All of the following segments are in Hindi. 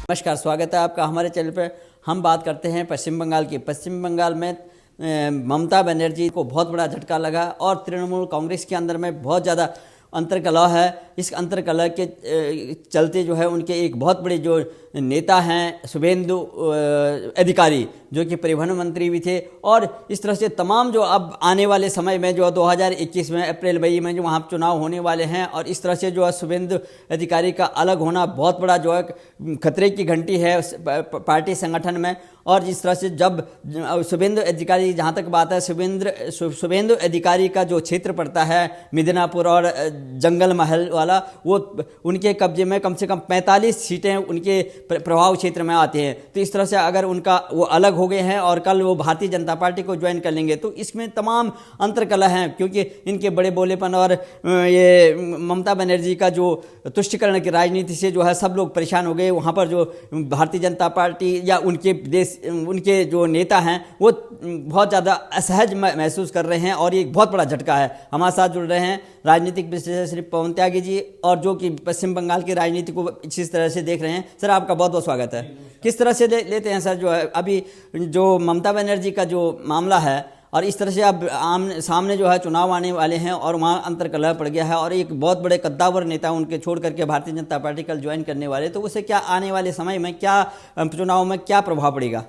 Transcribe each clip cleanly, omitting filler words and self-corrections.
नमस्कार, स्वागत है आपका हमारे चैनल पर। हम बात करते हैं पश्चिम बंगाल की। पश्चिम बंगाल में ममता बनर्जी को बहुत बड़ा झटका लगा और तृणमूल कांग्रेस के अंदर में बहुत ज़्यादा अंतर्कलह है। इस अंतर्कलह के चलते जो है उनके एक बहुत बड़े जो नेता हैं शुभेंदु अधिकारी, जो कि परिवहन मंत्री भी थे, और इस तरह से तमाम जो अब आने वाले समय में जो 2021 में अप्रैल मई में जो वहाँ चुनाव होने वाले हैं, और इस तरह से जो है शुभेंदु अधिकारी का अलग होना बहुत बड़ा जो है खतरे की घंटी है पार्टी संगठन में। और जिस तरह से जब शुभेंदु अधिकारी, जहाँ तक बात है शुभेंदु अधिकारी का जो क्षेत्र पड़ता है मिदनापुर और जंगल महल वाला, वो उनके कब्जे में कम से कम 45 सीटें उनके प्रभाव क्षेत्र में आती हैं। तो इस तरह से अगर उनका वो अलग हो गए हैं और कल वो भारतीय जनता पार्टी को ज्वाइन कर लेंगे तो इसमें तमाम अंतर्कलह हैं, क्योंकि इनके बड़े बोलेपन और ये ममता बनर्जी का जो तुष्टिकरण की राजनीति से जो है सब लोग परेशान हो गए। वहाँ पर जो भारतीय जनता पार्टी या उनके जो नेता हैं वो बहुत ज़्यादा असहज महसूस कर रहे हैं, और ये एक बहुत बड़ा झटका है। हमारे साथ जुड़ रहे हैं राजनीतिक विश्लेषक श्री पवन त्यागी जी, और जो कि पश्चिम बंगाल की राजनीति को इसी तरह से देख रहे हैं। सर, आपका बहुत बहुत स्वागत है। किस तरह से लेते हैं सर जो है अभी जो ममता बनर्जी का जो मामला है, और इस तरह से अब सामने जो है चुनाव आने वाले हैं और वहाँ अंतर्कलह पड़ गया है, और एक बहुत बड़े कद्दावर नेता उनके छोड़ करके भारतीय जनता पार्टी कल ज्वाइन करने वाले, तो उसे क्या आने वाले समय में क्या चुनाव में क्या प्रभाव पड़ेगा?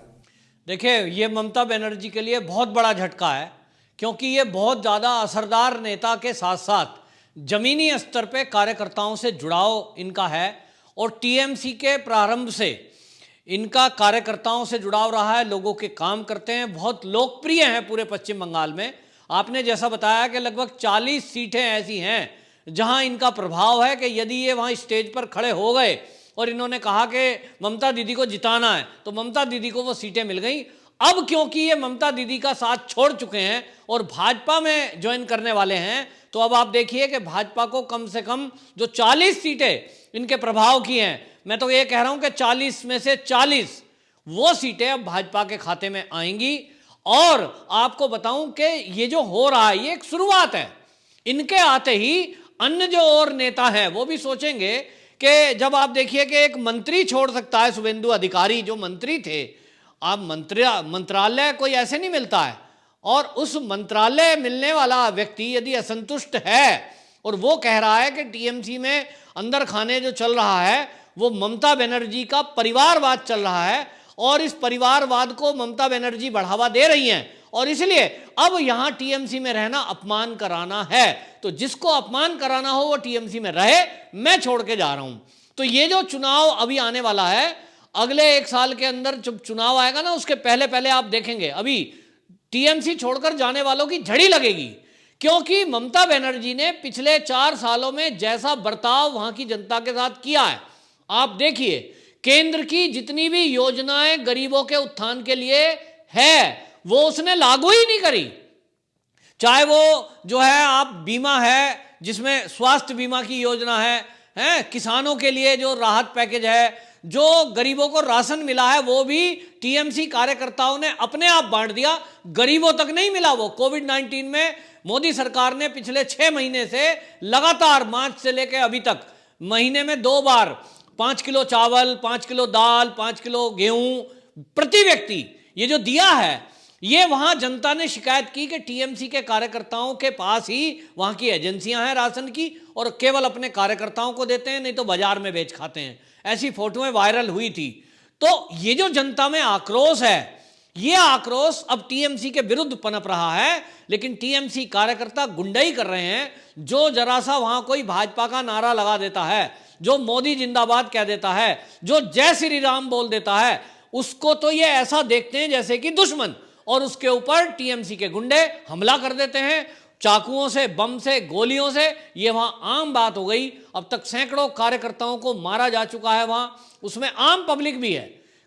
देखिए, ये ममता बनर्जी के लिए बहुत बड़ा झटका है, क्योंकि ये बहुत ज़्यादा असरदार नेता के साथ साथ जमीनी स्तर पे कार्यकर्ताओं से जुड़ाव इनका है, और टीएमसी के प्रारंभ से इनका कार्यकर्ताओं से जुड़ाव रहा है, लोगों के काम करते हैं, बहुत लोकप्रिय हैं पूरे पश्चिम बंगाल में। आपने जैसा बताया कि लगभग 40 सीटें ऐसी हैं जहां इनका प्रभाव है कि यदि ये वहां स्टेज पर खड़े हो गए और इन्होंने कहा कि ममता दीदी को जिताना है, तो ममता दीदी को वो सीटें मिल गई। अब क्योंकि ये ममता दीदी का साथ छोड़ चुके हैं और भाजपा में ज्वाइन करने वाले हैं, तो अब आप देखिए कि भाजपा को कम से कम जो 40 सीटें इनके प्रभाव की हैं, मैं तो ये कह रहा हूं कि 40 में से 40 वो सीटें अब भाजपा के खाते में आएंगी। और आपको बताऊं कि ये जो हो रहा है ये एक शुरुआत है। इनके आते ही अन्य जो और नेता हैं वो भी सोचेंगे कि जब आप देखिए कि एक मंत्री छोड़ सकता है, शुभेंदु अधिकारी जो मंत्री थे, आप मंत्रालय कोई ऐसे नहीं मिलता है, और उस मंत्रालय मिलने वाला व्यक्ति यदि असंतुष्ट है और वो कह रहा है कि टीएमसी में अंदर खाने जो चल रहा है वो ममता बनर्जी का परिवारवाद चल रहा है, और इस परिवारवाद को ममता बनर्जी बढ़ावा दे रही हैं, और इसलिए अब यहां टीएमसी में रहना अपमान कराना है, तो जिसको अपमान कराना हो वो टीएमसी में रहे, मैं छोड़ के जा रहा हूं। तो ये जो चुनाव अभी आने वाला है, अगले 1 साल के अंदर जब चुनाव आएगा ना, उसके पहले पहले आप देखेंगे अभी टीएमसी छोड़कर जाने वालों की झड़ी लगेगी, क्योंकि ममता बनर्जी ने पिछले 4 सालों में जैसा बर्ताव वहां की जनता के साथ किया है, आप देखिए केंद्र की जितनी भी योजनाएं गरीबों के उत्थान के लिए है वो उसने लागू ही नहीं करी। चाहे वो जो है आप बीमा है, जिसमें स्वास्थ्य बीमा की योजना है, किसानों के लिए जो राहत पैकेज है, जो गरीबों को राशन मिला है वो भी टीएमसी कार्यकर्ताओं ने अपने आप बांट दिया, गरीबों तक नहीं मिला। वो कोविड-19 में मोदी सरकार ने पिछले 6 महीने से लगातार मार्च से लेकर अभी तक महीने में 2 बार 5 किलो चावल, 5 किलो दाल, 5 किलो गेहूं प्रति व्यक्ति ये जो दिया है, ये वहां जनता ने शिकायत की कि टीएमसी के कार्यकर्ताओं के पास ही वहां की एजेंसियां हैं राशन की, और केवल अपने कार्यकर्ताओं को देते हैं, नहीं तो बाजार में बेच खाते हैं। ऐसी फोटोएं वायरल हुई थी। तो ये जो जनता में आक्रोश है, ये आक्रोश अब टीएमसी के विरुद्ध पनप रहा है, लेकिन टीएमसी कार्यकर्ता गुंडाई कर रहे हैं। जो जरा सा वहां कोई भाजपा का नारा लगा देता है, जो मोदी जिंदाबाद कह देता है, जो जय श्री राम बोल देता है, उसको तो ये ऐसा देखते हैं जैसे कि दुश्मन, और उसके ऊपर टीएमसी के गुंडे हमला कर देते हैं, चाकुओं से, बम से, गोलियों से। ये वहां आम बात हो गई। अब तक सैकड़ों कार्यकर्ताओं को मारा जा चुका है वहां, उसमें आम पब्लिक भी है।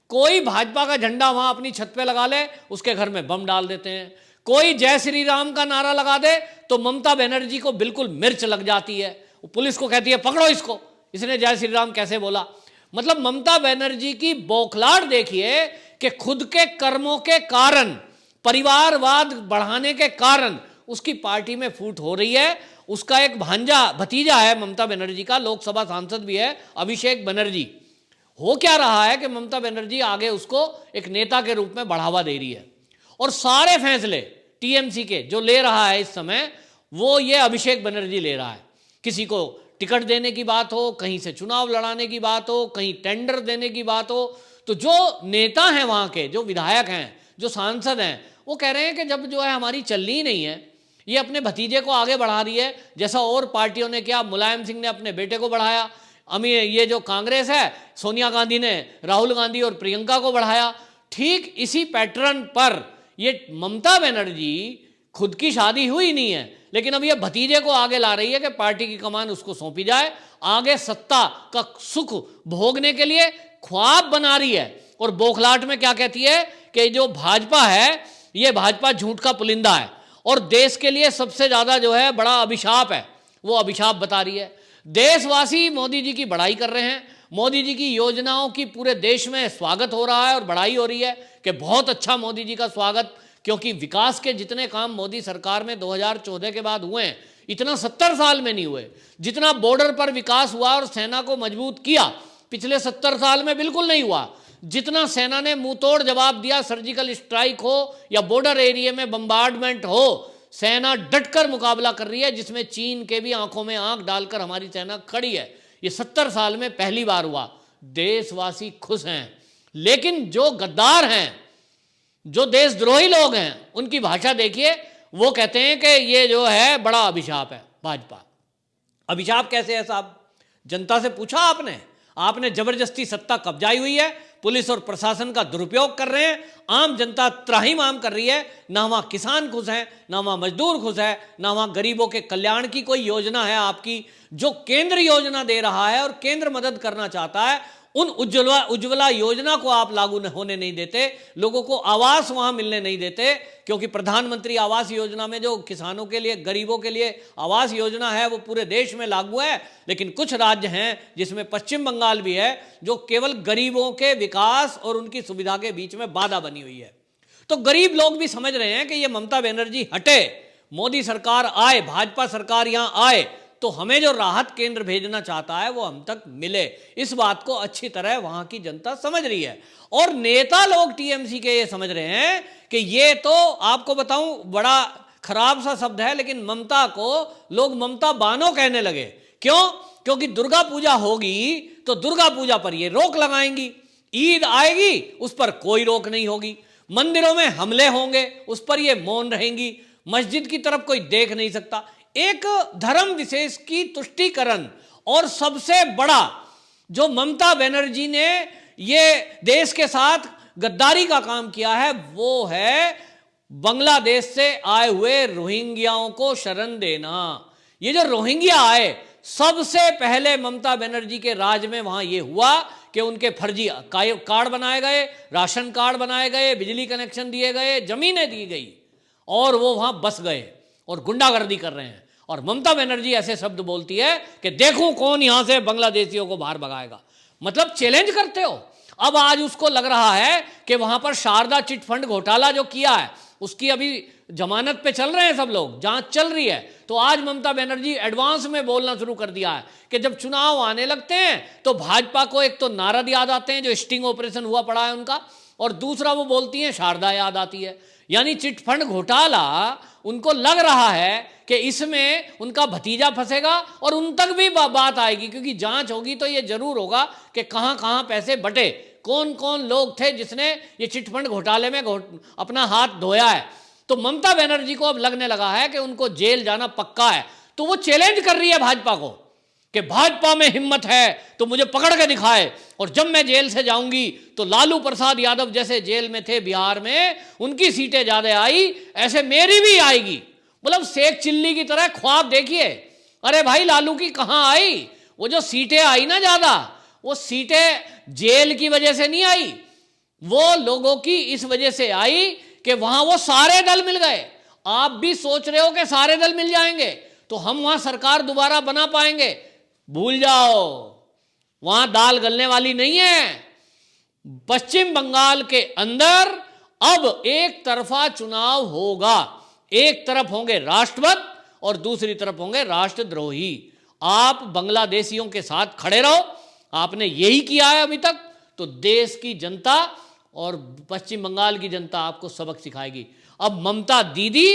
कोई भाजपा का झंडा वहां अपनी छत पे लगा ले, उसके घर में बम डाल देते हैं। कोई जय श्री राम का नारा लगा दे तो ममता बनर्जी को बिल्कुल मिर्च लग जाती है, पुलिस को कहती है पकड़ो इसको, इसने जय श्री राम कैसे बोला। मतलब ममता बनर्जी की बौखलाहट देखिए कि खुद के कर्मों के कारण, परिवारवाद बढ़ाने के कारण उसकी पार्टी में फूट हो रही है। उसका एक भांजा भतीजा है ममता बनर्जी का, लोकसभा सांसद भी है, अभिषेक बनर्जी। हो क्या रहा है कि ममता बनर्जी आगे उसको एक नेता के रूप में बढ़ावा दे रही है, और सारे फैसले टीएमसी के जो ले रहा है इस समय, वो ये अभिषेक बनर्जी ले रहा है। किसी को टिकट देने की बात हो, कहीं से चुनाव लड़ाने की बात हो, कहीं टेंडर देने की बात हो, तो जो नेता हैं वहाँ के, जो विधायक हैं, जो सांसद हैं, वो कह रहे हैं कि जब जो है हमारी चलनी ही नहीं है, ये अपने भतीजे को आगे बढ़ा रही है, जैसा और पार्टियों ने किया। मुलायम सिंह ने अपने बेटे को बढ़ाया, ये जो कांग्रेस है, सोनिया गांधी ने राहुल गांधी और प्रियंका को बढ़ाया। ठीक इसी पैटर्न पर ये ममता बनर्जी, खुद की शादी हुई नहीं है, लेकिन अब ये भतीजे को आगे ला रही है कि पार्टी की कमान उसको सौंपी जाए, आगे सत्ता का सुख भोगने के लिए ख्वाब बना रही है। और बौखलाहट में क्या कहती है कि जो भाजपा है, ये भाजपा झूठ का पुलिंदा है और देश के लिए सबसे ज्यादा जो है बड़ा अभिशाप है, वो अभिशाप बता रही है। देशवासी मोदी जी की बड़ाई कर रहे हैं, मोदी जी की योजनाओं की पूरे देश में स्वागत हो रहा है और बड़ाई हो रही है कि बहुत अच्छा मोदी जी का स्वागत, क्योंकि विकास के जितने काम मोदी सरकार में 2014 के बाद हुए हैं, इतना 70 साल में नहीं हुए। जितना बॉर्डर पर विकास हुआ और सेना को मजबूत किया, पिछले 70 साल में बिल्कुल नहीं हुआ। जितना सेना ने मुंह तोड़ जवाब दिया, सर्जिकल स्ट्राइक हो या बॉर्डर एरिया में बम्बार्डमेंट हो, सेना डटकर मुकाबला कर रही है, जिसमें चीन के भी आंखों में आंख डालकर हमारी सेना खड़ी है। ये 70 साल में पहली बार हुआ। देशवासी खुश हैं, लेकिन जो गद्दार हैं, जो देशद्रोही लोग हैं, उनकी भाषा देखिए। वो कहते हैं कि ये जो है बड़ा अभिशाप है भाजपा। अभिशाप कैसे है साहब? जनता से पूछा आपने? आपने जबरदस्ती सत्ता कब्जाई हुई है, पुलिस और प्रशासन का दुरुपयोग कर रहे हैं, आम जनता त्राहिमाम कर रही है। ना वहाँ किसान खुश हैं, ना वहाँ मजदूर खुश है, ना वहाँ गरीबों के कल्याण की कोई योजना है आपकी। जो केंद्र योजना दे रहा है और केंद्र मदद करना चाहता है, उन उज्ज्वला योजना को आप लागू होने नहीं देते, लोगों को आवास वहां मिलने नहीं देते। क्योंकि प्रधानमंत्री आवास योजना में जो किसानों के लिए, गरीबों के लिए आवास योजना है, वो पूरे देश में लागू है, लेकिन कुछ राज्य हैं, जिसमें पश्चिम बंगाल भी है, जो केवल गरीबों के विकास और उनकी सुविधा के बीच में बाधा बनी हुई है। तो गरीब लोग भी समझ रहे हैं कि ये ममता बनर्जी हटे, मोदी सरकार आए, भाजपा सरकार यहां आए, तो हमें जो राहत केंद्र भेजना चाहता है वो हम तक मिले। इस बात को अच्छी तरह वहां की जनता समझ रही है। और नेता लोग टीएमसी के ये समझ रहे हैं कि ये तो, आपको बताऊं, बड़ा खराब सा शब्द है, लेकिन ममता को लोग ममता बानो कहने लगे। क्यों? क्योंकि दुर्गा पूजा होगी तो दुर्गा पूजा पर ये रोक लगाएंगी, ईद आएगी उस पर कोई रोक नहीं होगी, मंदिरों में हमले होंगे उस पर ये मौन रहेंगी, मस्जिद की तरफ कोई देख नहीं सकता। एक धर्म विशेष की तुष्टीकरण। और सबसे बड़ा जो ममता बनर्जी ने ये देश के साथ गद्दारी का काम किया है, वो है बांग्लादेश से आए हुए रोहिंग्याओं को शरण देना। ये जो रोहिंग्या आए, सबसे पहले ममता बनर्जी के राज में वहां ये हुआ कि उनके फर्जी कार्ड बनाए गए, राशन कार्ड बनाए गए, बिजली कनेक्शन दिए गए, जमीनें दी गई, और वो वहां बस गए और गुंडागर्दी कर रहे हैं। और ममता बनर्जी ऐसे शब्द बोलती है कि देखूं कौन यहां से बांग्लादेशियों को बाहर भगाएगा। मतलब चैलेंज करते हो। अब आज उसको लग रहा है कि वहां पर शारदा चिट फंड घोटाला जो किया है, उसकी अभी जमानत पे चल रहे हैं सब लोग, जांच चल रही है। तो आज ममता बनर्जी एडवांस में बोलना शुरू कर दिया है कि जब चुनाव आने लगते हैं तो भाजपा को एक तो नारद याद आते हैं, जो स्टिंग ऑपरेशन हुआ पड़ा है उनका, और दूसरा वो बोलती हैं शारदा याद आती है। यानी चिट फंड घोटाला उनको लग रहा है कि इसमें उनका भतीजा फंसेगा और उन तक भी बात आएगी, क्योंकि जांच होगी तो ये जरूर होगा कि कहां कहां पैसे बटे, कौन कौन लोग थे जिसने ये चिट फंड घोटाले में अपना हाथ धोया है। तो ममता बनर्जी को अब लगने लगा है कि उनको जेल जाना पक्का है। तो वो चैलेंज कर रही है भाजपा को कि भाजपा में हिम्मत है तो मुझे पकड़ के दिखाए, और जब मैं जेल से जाऊंगी तो लालू प्रसाद यादव जैसे जेल में थे बिहार में, उनकी सीटें ज्यादा आई, ऐसे मेरी भी आएगी। मतलब शेख चिल्ली की तरह ख्वाब देखिए। अरे भाई, लालू की कहां आई? वो जो सीटें आई ना ज्यादा, वो सीटें जेल की वजह से नहीं आई, वो लोगों की इस वजह से आई कि वहां वो सारे दल मिल गए। आप भी सोच रहे हो कि सारे दल मिल जाएंगे तो हम वहां सरकार दोबारा बना पाएंगे? भूल जाओ, वहां दाल गलने वाली नहीं है। पश्चिम बंगाल के अंदर अब एक तरफा चुनाव होगा। एक तरफ होंगे राष्ट्रभक्त और दूसरी तरफ होंगे राष्ट्रद्रोही। आप बांग्लादेशियों के साथ खड़े रहो, आपने यही किया है अभी तक, तो देश की जनता और पश्चिम बंगाल की जनता आपको सबक सिखाएगी। अब ममता दीदी,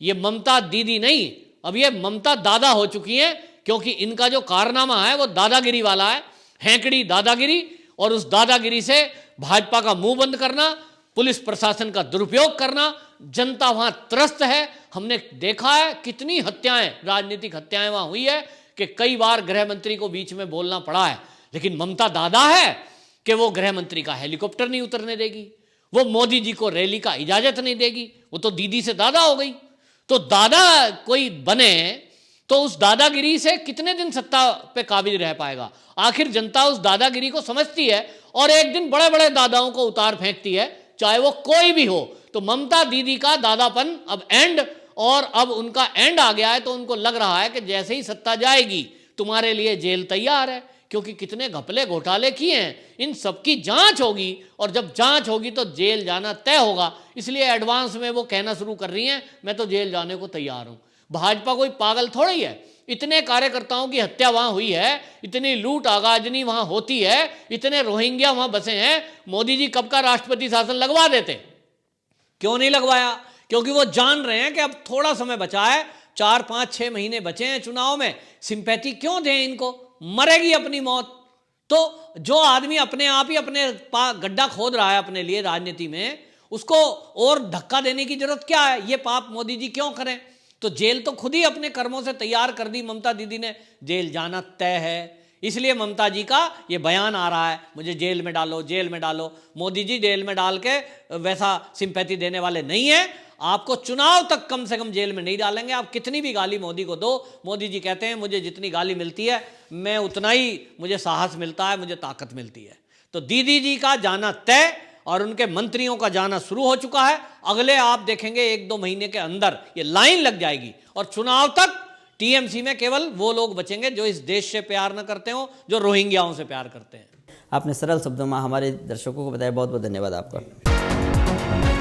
ये ममता दीदी नहीं, अब ये ममता दादा हो चुकी हैं, क्योंकि इनका जो कारनामा है वो दादागिरी वाला है, हैंकड़ी दादागिरी। और उस दादागिरी से भाजपा का मुंह बंद करना, पुलिस प्रशासन का दुरुपयोग करना, जनता वहां त्रस्त है। हमने देखा है कितनी हत्याएं, राजनीतिक हत्याएं वहां हुई है कि कई बार गृह मंत्री को बीच में बोलना पड़ा है। लेकिन ममता दादा है कि वो गृह मंत्री का हेलीकॉप्टर नहीं उतरने देगी, वो मोदी जी को रैली का इजाजत नहीं देगी, वो तो दीदी से दादा हो गई। तो दादा कोई बने तो उस दादागिरी से कितने दिन सत्ता पे काबिज रह पाएगा? आखिर जनता उस दादागिरी को समझती है और एक दिन बड़े बड़े दादाओं को उतार फेंकती है, चाहे वो कोई भी हो। तो ममता दीदी का दादापन अब एंड, और अब उनका एंड आ गया है। तो उनको लग रहा है कि जैसे ही सत्ता जाएगी तुम्हारे लिए जेल तैयार है, क्योंकि कितने घपले घोटाले किए हैं, इन सबकी जांच होगी, और जब जांच होगी तो जेल जाना तय होगा। इसलिए एडवांस में वो कहना शुरू कर रही हैं मैं तो जेल जाने को तैयार हूं। भाजपा कोई पागल थोड़ी है, इतने कार्यकर्ताओं की हत्या वहां हुई है, इतनी लूट आगाजनी वहां होती है, इतने रोहिंग्या वहां बसे हैं। मोदी जी कब का राष्ट्रपति शासन लगवा देते, क्यों नहीं लगवाया? क्योंकि वो जान रहे हैं कि अब थोड़ा समय बचा है, 4, 5, 6 महीने बचे हैं चुनाव में, सिंपैथी क्यों दें इनको, मरेगी अपनी मौत। तो जो आदमी अपने आप ही अपने गड्ढा खोद रहा है अपने लिए राजनीति में, उसको और धक्का देने की जरूरत क्या है? ये पाप मोदी जी क्यों करें? तो जेल तो खुद ही अपने कर्मों से तैयार कर दी ममता दीदी ने, जेल जाना तय है। इसलिए ममता जी का ये बयान आ रहा है, मुझे जेल में डालो, जेल में डालो। मोदी जी जेल में डाल के वैसा सिंपैथी देने वाले नहीं है। आपको चुनाव तक कम से कम जेल में नहीं डालेंगे। आप कितनी भी गाली मोदी को दो, मोदी जी कहते हैं मुझे जितनी गाली मिलती है मैं उतना ही मुझे साहस मिलता है, मुझे ताकत मिलती है। तो दीदी जी का जाना तय और उनके मंत्रियों का जाना शुरू हो चुका है। अगले आप देखेंगे 1-2 महीने के अंदर ये लाइन लग जाएगी, और चुनाव तक टीएमसी में केवल वो लोग बचेंगे जो इस देश से प्यार न करते हो, जो रोहिंग्याओं से प्यार करते हैं। आपने सरल शब्दों में हमारे दर्शकों को बताया, बहुत बहुत धन्यवाद आपका।